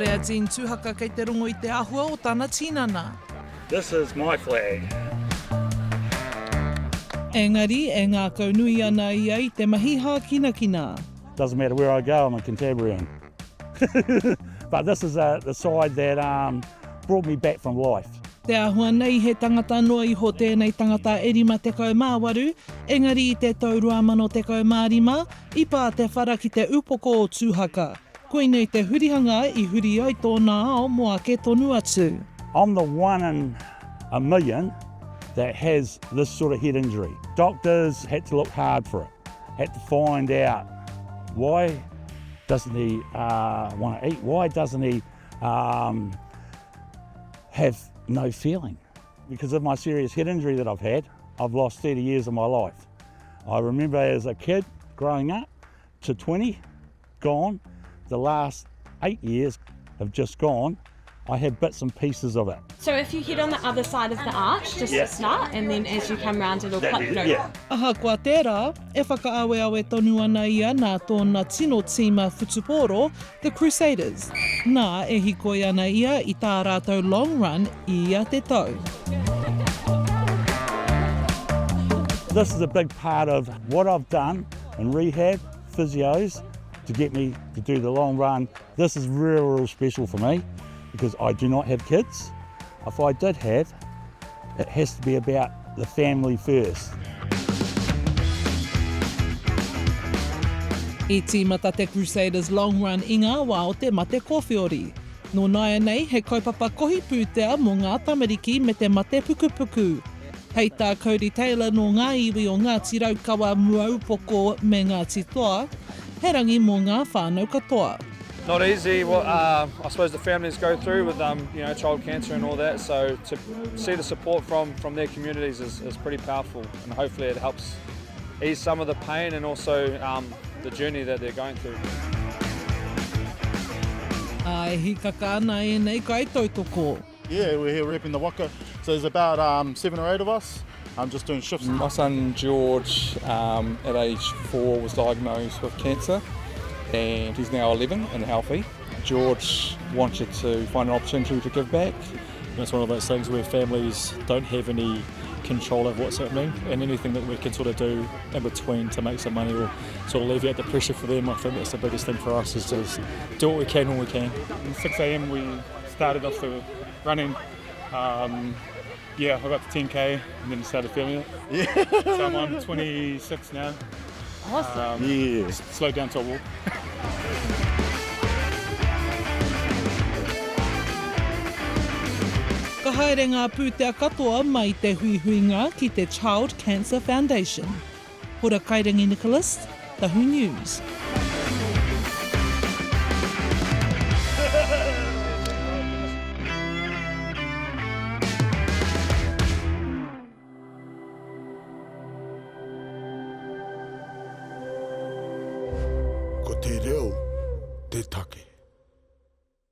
rea Jean Tuhaka kei te rongo I te āhua o tāna tinana. This is my flag. Engari, e ngā kaunui ana ia I te mahiha kinakina. Doesn't matter where I go, I'm a Cantabrian. But this is the side that brought me back from life. Te āhua nei he tangata noa iho tēnei tangata 28, engari I te tau 2015, I pā te whara ki te upoko o Tuhaka. Koinei te hurihanga I huri ai tōna ao moa ke tonu atu. I'm the one in a million that has this sort of head injury. Doctors had to look hard for it, had to find out why doesn't he want to eat, why doesn't he have no feeling. Because of my serious head injury that I've had, I've lost 30 years of my life. I remember as a kid growing up to 20, gone. The last 8 years have just gone. I have bits and pieces of it. So if you hit on the other side of the arch, just to start, and then as you come round it'll pop, Aha kua tērā, e whakaaweawe tonu ana ia nā tōna tino tīma futupōro, the Crusaders. Nā e hikoi ana ia I tā rātou long run I ia te tau. This is a big part of what I've done in rehab, physios, to get me to do the long run. This is real special for me because I do not have kids. If I did have, it has to be about the family first. I tīmata te Crusaders Long Run I ngā wā o te mate kōwhiori. Nō naia nei, he kaupapa kohi pūtea mō ngā tamariki me te mate pukupuku. Hei tā Cody Taylor no ngā iwi o ngā tiraukawa muaupoko me ngā titoa, he rangi mō ngā whānau katoa. Not easy what I suppose the families go through with child cancer and all that, so to see the support from their communities is pretty powerful, and hopefully it helps ease some of the pain and also the journey that they're going through. Ai hikaka ana e nei kai tautoko. Yeah, we're here repping the waka. So there's about 7 or 8 of us. I'm just doing shifts. My son George, at age 4, was diagnosed with cancer, and he's now 11 and healthy. George wanted to find an opportunity to give back. It's one of those things where families don't have any control of what's happening, and anything that we can sort of do in between to make some money will sort of alleviate the pressure for them. I think that's the biggest thing for us, is to do what we can when we can. At 6 a.m. we started off the running. I got to 10k and then started feeling it. Yeah. So I'm on 26 now. Awesome. Yeah. Slowed down to a walk. Ka haere ngā pūtea katoa mai te huihuinga ki te Child Cancer Foundation. Hora Kairangi Nicholas, Tahu News. Ko te reo, te take.